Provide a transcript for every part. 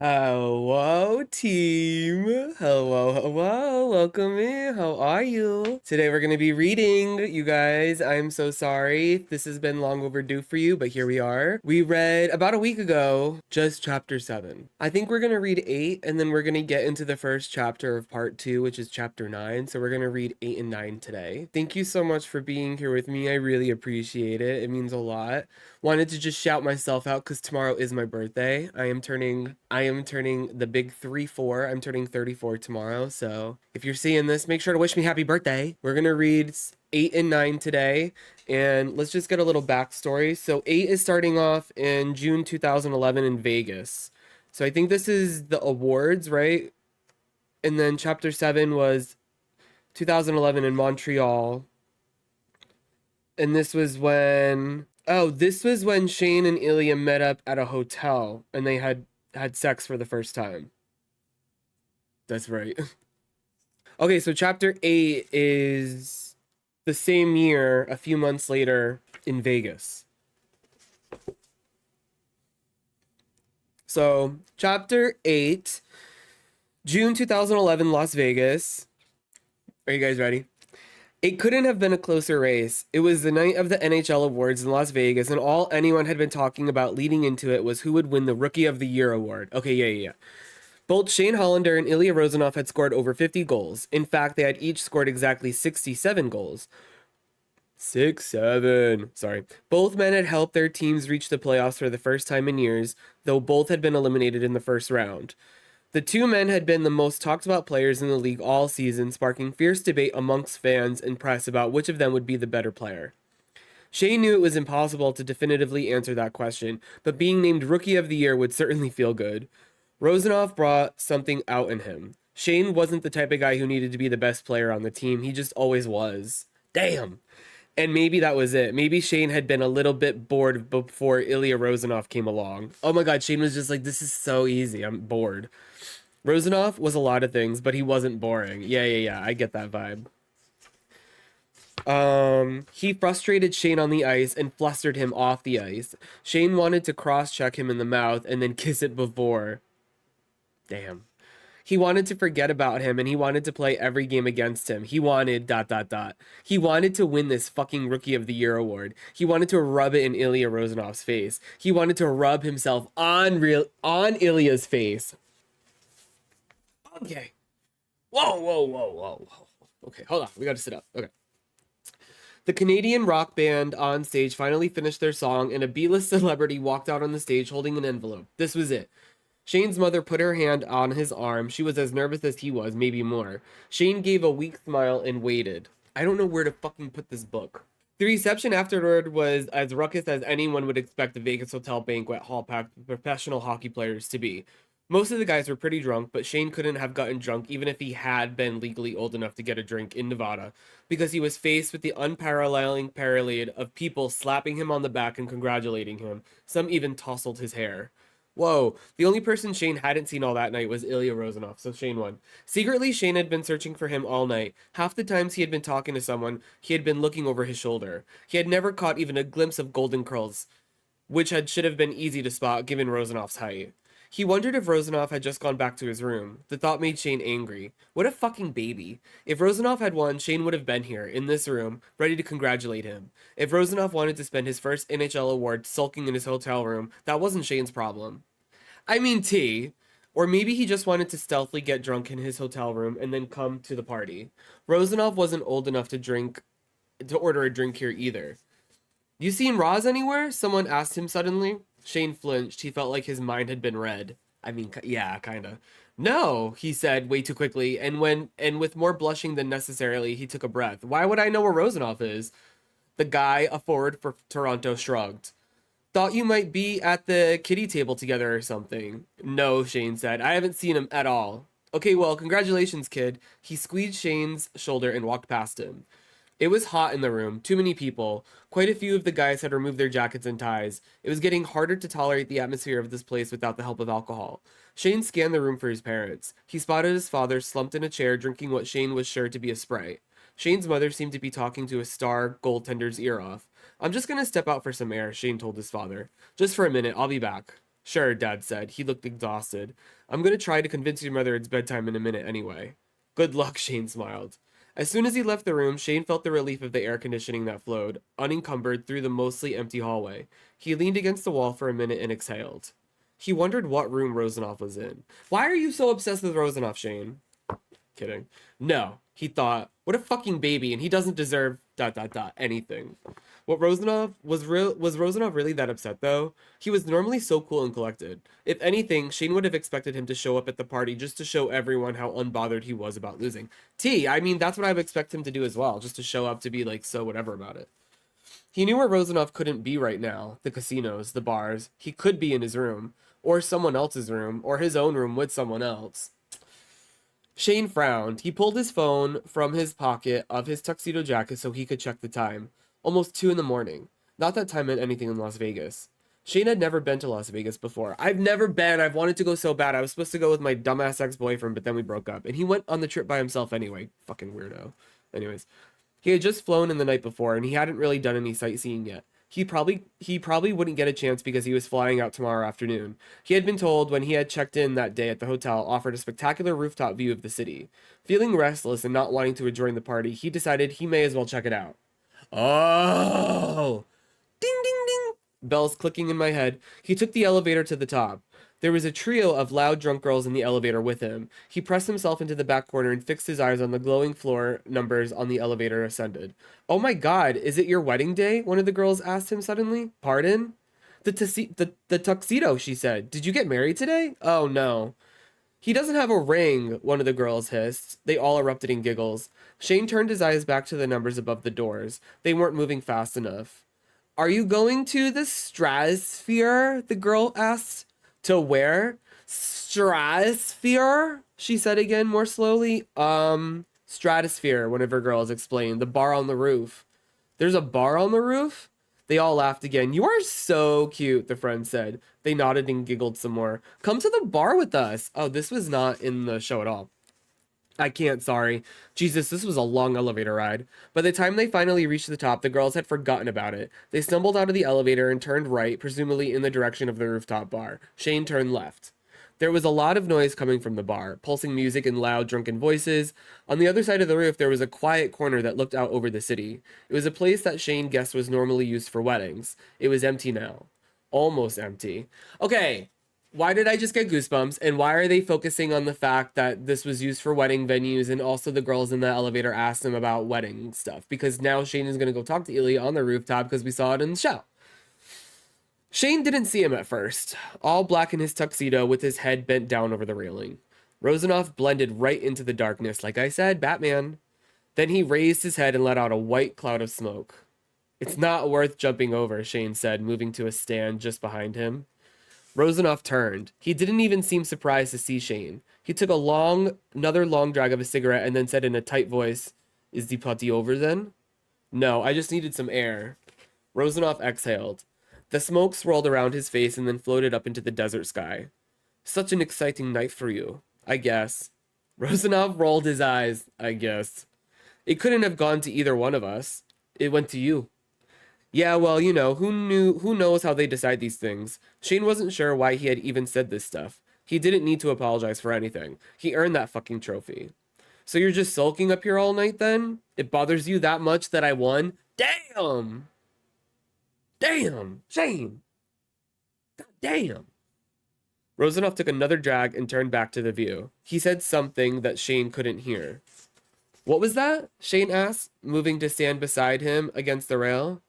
Hello, team. Hello. Welcome in. How are you? Today we're going to be reading, you guys. I'm so sorry. This has been long overdue for you, but here we are. We read about a week ago, just chapter 7. I think we're going to read 8, and then we're going to get into the first chapter of part 2, which is chapter 9. So we're going to read 8 and 9 today. Thank you so much for being here with me. I really appreciate it. It means a lot. Wanted to just shout myself out because tomorrow is my birthday. I am turning the big 3-4. I'm turning 34 tomorrow. So if you're seeing this, make sure to wish me happy birthday. We're gonna read 8 and 9 today, and let's just get a little backstory. So 8 is starting off in June 2011 in Vegas. So I think this is the awards, right? And then chapter 7 was 2011 in Montreal. And this was when Shane and Ilya met up at a hotel and they had sex for the first time. That's right. Okay, so chapter 8 is the same year, a few months later, in Vegas. So, chapter 8, June 2011, Las Vegas. Are you guys ready? It couldn't have been a closer race. It was the night of the NHL awards in Las Vegas, and all anyone had been talking about leading into it was who would win the Rookie of the Year award. Okay, yeah. Both Shane Hollander and Ilya Rozanov had scored over 50 goals. In fact, they had each scored exactly 67 goals. 6-7. Sorry. Both men had helped their teams reach the playoffs for the first time in years, though both had been eliminated in the first round. The two men had been the most talked about players in the league all season, sparking fierce debate amongst fans and press about which of them would be the better player. Shane knew it was impossible to definitively answer that question, but being named Rookie of the Year would certainly feel good. Rozanov brought something out in him. Shane wasn't the type of guy who needed to be the best player on the team, he just always was. Damn! And maybe that was it. Maybe Shane had been a little bit bored before Ilya Rozanov came along. Oh my god, Shane was just like, this is so easy, I'm bored. Rozanov was a lot of things, but he wasn't boring. Yeah, I get that vibe. He frustrated Shane on the ice and flustered him off the ice. Shane wanted to cross-check him in the mouth and then kiss it before. Damn. He wanted to forget about him and he wanted to play every game against him. He wanted ... He wanted to win this fucking Rookie of the Year award. He wanted to rub it in Ilya Rozanov's face. He wanted to rub himself on Ilya's face. Okay. Whoa. Okay, hold on. We gotta sit up. Okay. The Canadian rock band on stage finally finished their song, and a B-list celebrity walked out on the stage holding an envelope. This was it. Shane's mother put her hand on his arm. She was as nervous as he was, maybe more. Shane gave a weak smile and waited. I don't know where to fucking put this book. The reception afterward was as ruckus as anyone would expect a Vegas hotel banquet hall packed with professional hockey players to be. Most of the guys were pretty drunk, but Shane couldn't have gotten drunk even if he had been legally old enough to get a drink in Nevada, because he was faced with the unparalleling parade of people slapping him on the back and congratulating him. Some even tousled his hair. Whoa, the only person Shane hadn't seen all that night was Ilya Rozanov, so Shane won. Secretly, Shane had been searching for him all night. Half the times he had been talking to someone, he had been looking over his shoulder. He had never caught even a glimpse of golden curls, which should have been easy to spot given Rozanov's height. He wondered if Rozanov had just gone back to his room. The thought made Shane angry. What a fucking baby. If Rozanov had won, Shane would have been here, in this room, ready to congratulate him. If Rozanov wanted to spend his first NHL award sulking in his hotel room, that wasn't Shane's problem. I mean, or maybe he just wanted to stealthily get drunk in his hotel room and then come to the party. Rozanov wasn't old enough to order a drink here either. You seen Roz anywhere? Someone asked him suddenly. Shane flinched. He felt like his mind had been read. I mean, yeah, kinda. No, he said way too quickly, and with more blushing than necessarily, he took a breath. Why would I know where Rozanov is? The guy, a forward for Toronto, shrugged. Thought you might be at the kiddie table together or something. No, Shane said. I haven't seen him at all. Okay, well, congratulations, kid. He squeezed Shane's shoulder and walked past him. It was hot in the room, too many people. Quite a few of the guys had removed their jackets and ties. It was getting harder to tolerate the atmosphere of this place without the help of alcohol. Shane scanned the room for his parents. He spotted his father slumped in a chair drinking what Shane was sure to be a Sprite. Shane's mother seemed to be talking to a star goaltender's ear off. I'm just gonna step out for some air, Shane told his father. Just for a minute, I'll be back. Sure, Dad said. He looked exhausted. I'm gonna try to convince your mother it's bedtime in a minute anyway. Good luck, Shane smiled. As soon as he left the room, Shane felt the relief of the air conditioning that flowed, unencumbered, through the mostly empty hallway. He leaned against the wall for a minute and exhaled. He wondered what room Rosenoff was in. Why are you so obsessed with Rosenoff, Shane? Kidding. No, he thought, what a fucking baby, and he doesn't deserve ... anything. What Rosenoff was Rosenoff really that upset though? He was normally so cool and collected. If anything, Shane would have expected him to show up at the party just to show everyone how unbothered he was about losing. I mean, that's what I would expect him to do as well, just to show up to be like so whatever about it. He knew where Rosenoff couldn't be right now. The casinos, the bars. He could be in his room, or someone else's room, or his own room with someone else. Shane frowned. He pulled his phone from his pocket of his tuxedo jacket so he could check the time. Almost 2 in the morning. Not that time meant anything in Las Vegas. Shane had never been to Las Vegas before. I've never been. I've wanted to go so bad. I was supposed to go with my dumbass ex-boyfriend, but then we broke up. And he went on the trip by himself anyway. Fucking weirdo. Anyways. He had just flown in the night before, and he hadn't really done any sightseeing yet. He probably wouldn't get a chance because he was flying out tomorrow afternoon. He had been told when he had checked in that day at the hotel offered a spectacular rooftop view of the city. Feeling restless and not wanting to join the party, he decided he may as well check it out. Oh! Ding, ding, ding! Bells clicking in my head. He took the elevator to the top. There was a trio of loud drunk girls in the elevator with him. He pressed himself into the back corner and fixed his eyes on the glowing floor numbers on the elevator ascended. Oh my god, is it your wedding day? One of the girls asked him suddenly. Pardon? The tuxedo, she said. Did you get married today? Oh no. He doesn't have a ring, one of the girls hissed. They all erupted in giggles. Shane turned his eyes back to the numbers above the doors. They weren't moving fast enough. Are you going to the stratosphere? The girl asked. To where? Stratosphere? She said again more slowly. Stratosphere, one of her girls explained. The bar on the roof. There's a bar on the roof? They all laughed again. You are so cute, the friend said. They nodded and giggled some more. Come to the bar with us. Oh, this was not in the show at all. I can't, sorry. Jesus, this was a long elevator ride. By the time they finally reached the top, the girls had forgotten about it. They stumbled out of the elevator and turned right, presumably in the direction of the rooftop bar. Shane turned left. There was a lot of noise coming from the bar, pulsing music and loud, drunken voices. On the other side of the roof, there was a quiet corner that looked out over the city. It was a place that Shane guessed was normally used for weddings. It was empty now. Almost empty. Okay. Why did I just get goosebumps? And why are they focusing on the fact that this was used for wedding venues and also the girls in the elevator asked him about wedding stuff? Because now Shane is going to go talk to Ilya on the rooftop because we saw it in the show. Shane didn't see him at first, all black in his tuxedo with his head bent down over the railing. Rosenoff blended right into the darkness, like I said, Batman. Then he raised his head and let out a white cloud of smoke. It's not worth jumping over, Shane said, moving to a stand just behind him. Rosenoff turned. He didn't even seem surprised to see Shane. He took another long drag of a cigarette and then said in a tight voice, Is the party over then? No, I just needed some air. Rosenoff exhaled. The smoke swirled around his face and then floated up into the desert sky. Such an exciting night for you, I guess. Rosenoff rolled his eyes, I guess. It couldn't have gone to either one of us. It went to you. Yeah, well, you know, who knows how they decide these things. Shane wasn't sure why he had even said this stuff. He didn't need to apologize for anything. He earned that fucking trophy. So you're just sulking up here all night then? It bothers you that much that I won? Damn! Damn! Shane! God damn! Rosenoff took another drag and turned back to the view. He said something that Shane couldn't hear. What was that? Shane asked, moving to stand beside him against the rail.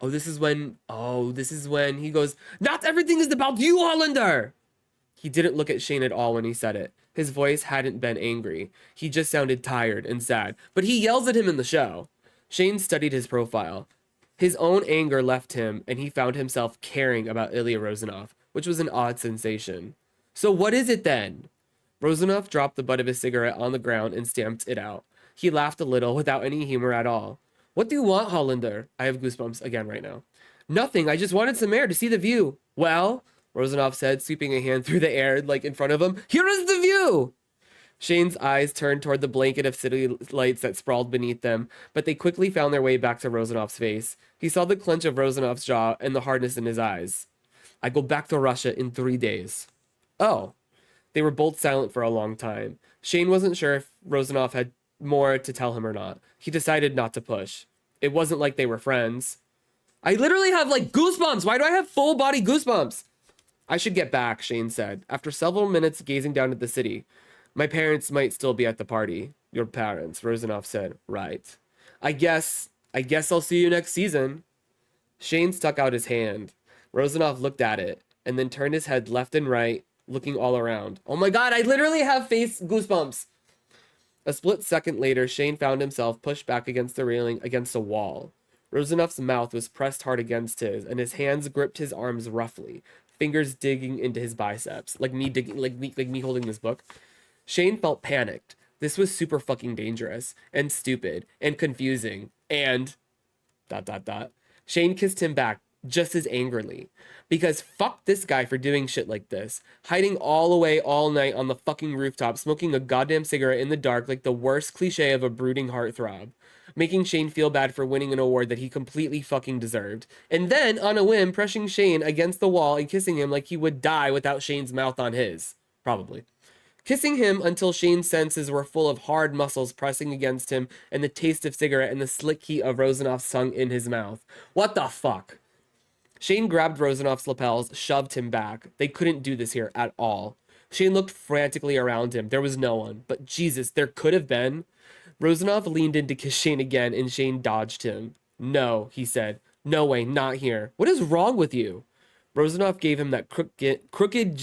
This is when he goes, Not everything is about you, Hollander! He didn't look at Shane at all when he said it. His voice hadn't been angry. He just sounded tired and sad. But he yells at him in the show. Shane studied his profile. His own anger left him, and he found himself caring about Ilya Rosenoff, which was an odd sensation. So what is it then? Rosenoff dropped the butt of his cigarette on the ground and stamped it out. He laughed a little without any humor at all. What do you want, Hollander? I have goosebumps again right now. Nothing. I just wanted some air to see the view. Well, Rosenoff said, sweeping a hand through the air like in front of him. Here is the view! Shane's eyes turned toward the blanket of city lights that sprawled beneath them, but they quickly found their way back to Rosenoff's face. He saw the clench of Rosenoff's jaw and the hardness in his eyes. I go back to Russia in 3 days. Oh. They were both silent for a long time. Shane wasn't sure if Rosanov had more to tell him or not. He decided not to push. It wasn't like they were friends. I literally have like goosebumps. Why do I have full body goosebumps? I should get back, Shane said, after several minutes gazing down at the city. My parents might still be at the party. Your parents, Rosanov said. Right. I guess I'll see you next season. Shane stuck out his hand. Rosanov looked at it and then turned his head left and right, looking all around. Oh my god, I literally have face goosebumps. A split second later, Shane found himself pushed back against the railing against a wall. Rosanov's mouth was pressed hard against his, and his hands gripped his arms roughly, fingers digging into his biceps, like me digging, like me holding this book. Shane felt panicked. This was super fucking dangerous and stupid and confusing and ... Shane kissed him back just as angrily. Because fuck this guy for doing shit like this. Hiding all away all night on the fucking rooftop, smoking a goddamn cigarette in the dark like the worst cliche of a brooding heartthrob. Making Shane feel bad for winning an award that he completely fucking deserved. And then, on a whim, pressing Shane against the wall and kissing him like he would die without Shane's mouth on his. Probably. Kissing him until Shane's senses were full of hard muscles pressing against him and the taste of cigarette and the slick heat of Rosanov's tongue in his mouth. What the fuck? Shane grabbed Rosanov's lapels, shoved him back. They couldn't do this here at all. Shane looked frantically around him. There was no one. But Jesus, there could have been. Rosanov leaned in to kiss Shane again, and Shane dodged him. No, he said. No way, not here. What is wrong with you? Rosanov gave him that crooked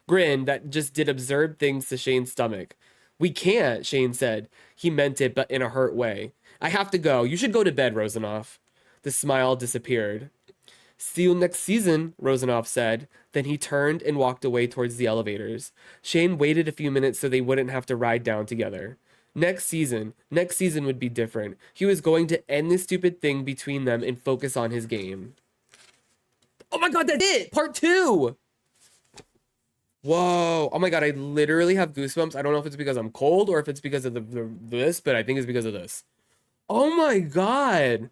grin that just did absurd things to Shane's stomach. We can't, Shane said. He meant it, but in a hurt way. I have to go. You should go to bed, Rosanov. The smile disappeared. See you next season, Rosanov said. Then he turned and walked away towards the elevators. Shane waited a few minutes so they wouldn't have to ride down together. Next season would be different. He was going to end this stupid thing between them and focus on his game. Oh my god, that's it! Part 2! Whoa. Oh my god, I literally have goosebumps. I don't know if it's because I'm cold or if it's because of this, but I think it's because of this. Oh my god.